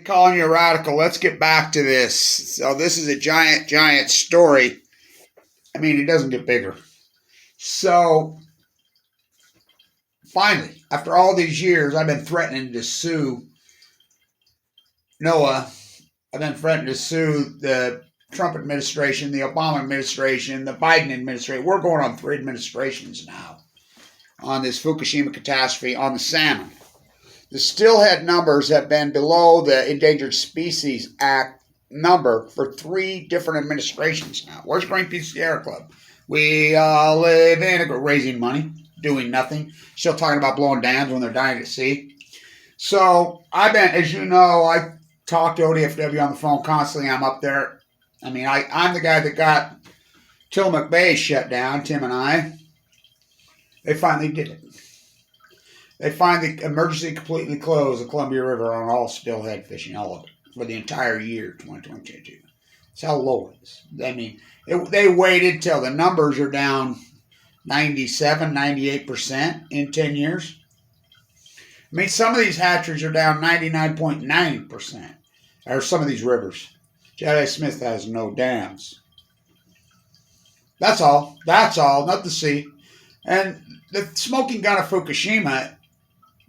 calling you a radical. Let's get back to this. So this is a giant story. I mean, it doesn't get bigger. So finally, after all these years, I've been threatening to sue NOAA. I've been threatening to sue the Trump administration, the Obama administration, the Biden administration. We're going on 3 administrations now on this Fukushima catastrophe on the salmon. The Steelhead numbers have been below the Endangered Species Act number for 3 different administrations now. Where's Greenpeace Sierra Club? We live in raising money, doing nothing, still talking about blowing dams when they're dying at sea. So I've been, as you know, I talk to ODFW on the phone constantly. I'm up there. I mean, I'm the guy that got Tillamook Bay shut down, Tim and I. They finally did it. They finally emergency completely closed the Columbia River on all steelhead fishing, all of it, for the entire year 2022. That's how low it is. I mean, they waited till the numbers are down 97, 98% in 10 years. I mean, some of these hatcheries are down 99.9%. Or some of these rivers. J.I. Smith has no dams. That's all. That's all. Not the sea. And the smoking gun of Fukushima,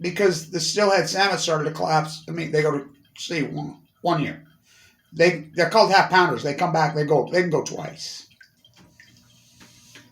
because the steelhead salmon started to collapse. I mean, they go to sea one year. They're called half pounders. They come back. They can go twice.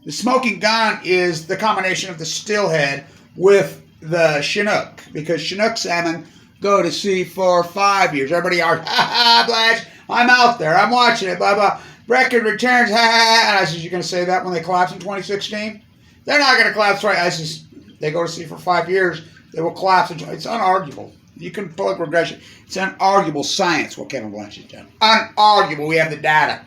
The smoking gun is the combination of the steelhead with the Chinook, because Chinook salmon go to sea for 5 years. Everybody argues, Blatch, I'm out there, I'm watching it, blah, blah. Record returns, And I said, you're going to say that when they collapse in 2016? They're not going to collapse right. I said, they go to sea for 5 years, they will collapse. It's unarguable. You can plug regression. It's unarguable science what Kevin Blanch has done. Unarguable. We have the data.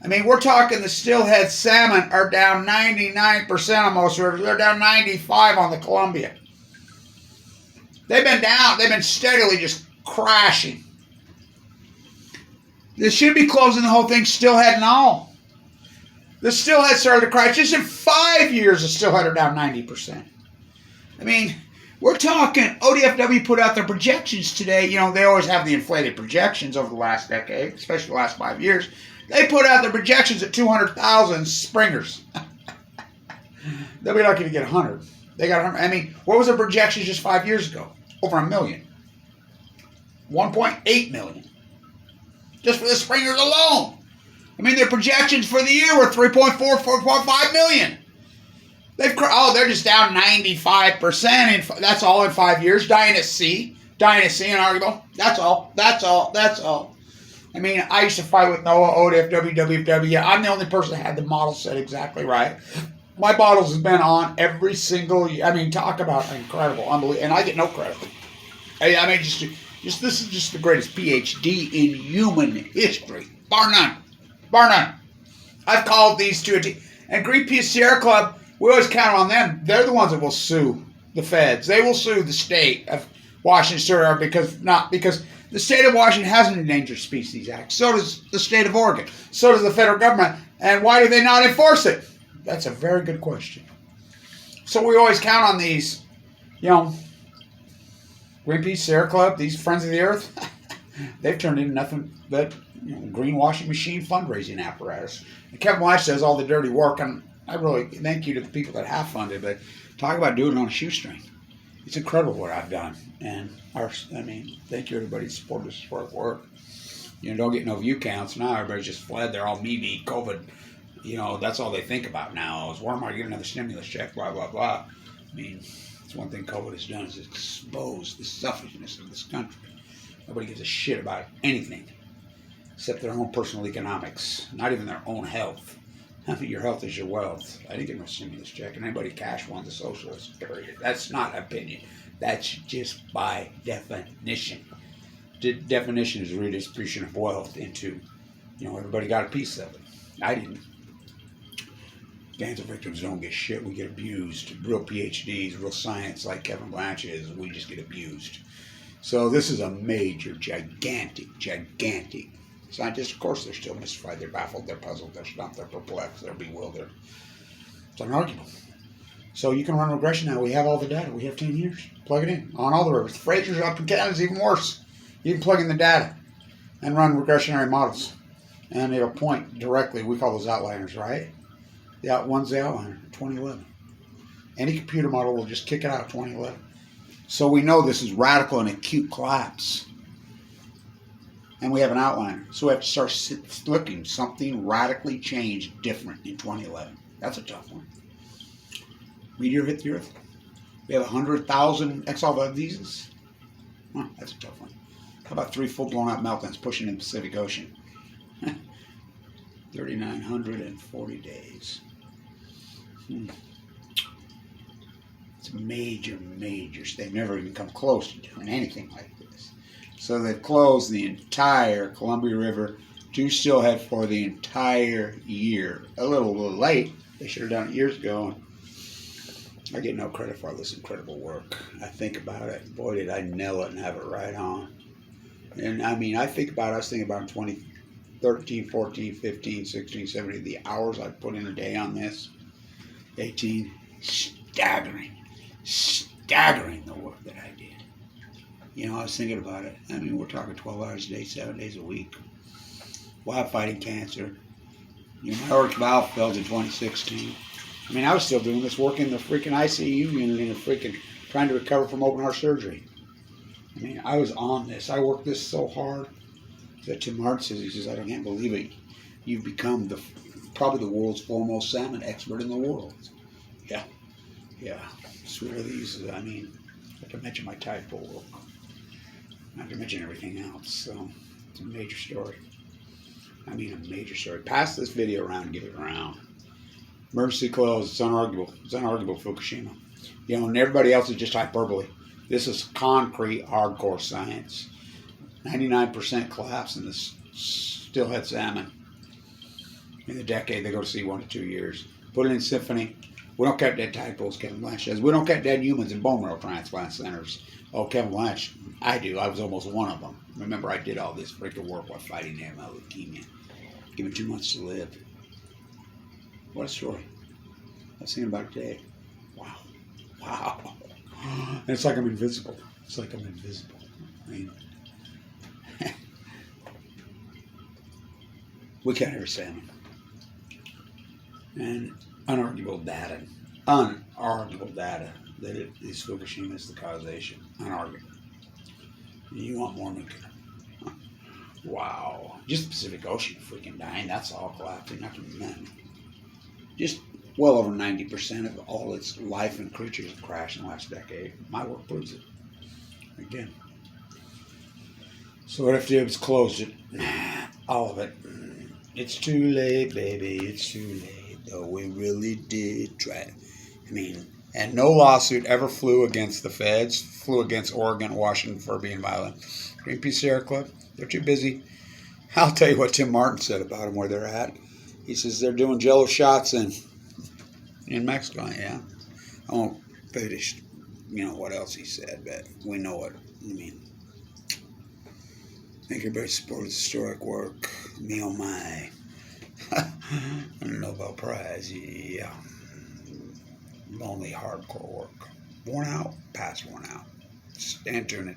I mean, we're talking the steelhead salmon are down 99% on most rivers. They're down 95% on the Columbia. They've been down. They've been steadily just crashing. This should be closing the whole thing, steelhead and all. The steelhead started to crash. Just in 5 years, the steelhead are down 90%. I mean, we're talking, ODFW put out their projections today. You know, they always have the inflated projections over the last decade, especially the last 5 years. They put out their projections at 200,000 springers. They'll be lucky to get 100. They got 100. I mean, what was their projections just 5 years ago? Over 1 million. 1.8 million. Just for the springers alone. I mean, their projections for the year were 3.4, 4.5 million. They're just down 95%. That's all in 5 years. Dying at sea, inarguable. That's all. I mean, I used to fight with NOAA, ODFW, WFW. I'm the only person that had the model set exactly right. My bottles have been on every single year. I mean, talk about incredible, unbelievable. And I get no credit. I mean, just this is just the greatest PhD in human history. Bar none. I've called these two. And Greenpeace Sierra Club, we always count on them. They're the ones that will sue the feds. They will sue the state of Washington because the state of Washington has an Endangered Species Act. So does the state of Oregon. So does the federal government. And why do they not enforce it? That's a very good question. So we always count on these, you know, Greenpeace, Sierra Club, these Friends of the Earth. They've turned into nothing but, you know, greenwashing machine fundraising apparatus. And Kevin Blanch does all the dirty work, and I really thank you to the people that have funded, but talk about doing it on a shoestring. It's incredible what I've done. And thank you everybody who supported us for our work. You know, don't get no view counts. Now everybody's just fled. They're all me, COVID. You know, that's all they think about now is, where am I getting another stimulus check, blah, blah, blah. I mean, it's one thing COVID has done is expose the selfishness of this country. Nobody gives a shit about anything except their own personal economics, not even their own health. I mean, your health is your wealth. I didn't get no stimulus check, and anybody cash one's a socialist, period. That's not opinion. That's just by definition. The definition is redistribution of wealth into, you know, everybody got a piece of it. I didn't. Cancer victims don't get shit. We get abused. Real PhDs, real science like Kevin Blanch is, we just get abused. So this is a major, gigantic scientists. Of course, they're still mystified. They're baffled. They're puzzled. They're stumped. They're perplexed. They're bewildered. It's unarguable. So you can run regression now. We have all the data. We have 10 years. Plug it in on all the rivers. The Fraser's up in Canada is even worse. You can plug in the data and run regressionary models. And it'll point directly. We call those outliners, right? Yeah, one's the outliner, 2011. Any computer model will just kick it out, 2011. So we know this is radical and acute collapse. And we have an outliner. So we have to start looking. Something radically changed different in 2011. That's a tough one. Meteor hit the Earth. We have 100,000 Exxon Valdezes. Huh, that's a tough one. How about 3 full blown out meltdowns pushing in the Pacific Ocean? 3,940 days. It's a major, major. They've never even come close to doing anything like this. So they've closed the entire Columbia River to Steelhead for the entire year. A little late. They should have done it years ago. I get no credit for all this incredible work. I think about it. Boy, did I nail it and have it right on. And I mean, I think about it. I was thinking about in 2013, 14, 15, 16, 17, the hours I put in a day on this. 18, staggering the work that I did. You know, I was thinking about it. I mean, we're talking 12 hours a day, 7 days a week. While fighting cancer. You know, my aortic valve failed in 2016. I mean, I was still doing this work in the freaking ICU unit and freaking trying to recover from open heart surgery. I mean, I was on this. I worked this so hard that Tim Martin says, he says, I can't believe it. You've become probably the world's foremost salmon expert in the world. Yeah. Sweet are these. I mean, not to mention my tide pool work. Not to mention everything else. So, it's a major story. I mean, a major story. Pass this video around and get it around. Emergency closed. It's unarguable. It's unarguable, Fukushima. You know, and everybody else is just hyperbole. This is concrete, hardcore science. 99% collapse in the steelhead salmon. In the decade, they go to sea 1 to 2 years. Put it in symphony. We don't cut dead tide pools, Kevin Blanch says. We don't cut dead humans in bone marrow transplant centers. Oh, Kevin Blanch, I do. I was almost one of them. Remember, I did all this freaking work while fighting AML leukemia. Given 2 months to live. What a story. I was thinking about it today. Wow. And it's like I'm invisible. I mean, we can't ever salmon. And unarguable data that it is Fukushima is the causation. Unarguable. You want more nuclear. Wow. Just the Pacific Ocean freaking dying. That's all collapsing. Not to mention. Just well over 90% of all its life and creatures have crashed in the last decade. My work proves it. Again. So what if Dibs closed it? All of it. It's too late, baby. It's too late. Though we really did try. I mean, and no lawsuit ever flew against the feds, flew against Oregon, Washington for being violent. Greenpeace Sierra Club, they're too busy. I'll tell you what Tim Martin said about them, where they're at. He says they're doing Jello shots in Mexico. Yeah, I won't finish, what else he said, but we know what I mean. Thank everybody supported historic work. Me oh my. Nobel Prize, yeah. Lonely hardcore work. Worn out, past worn out. Stand tuned.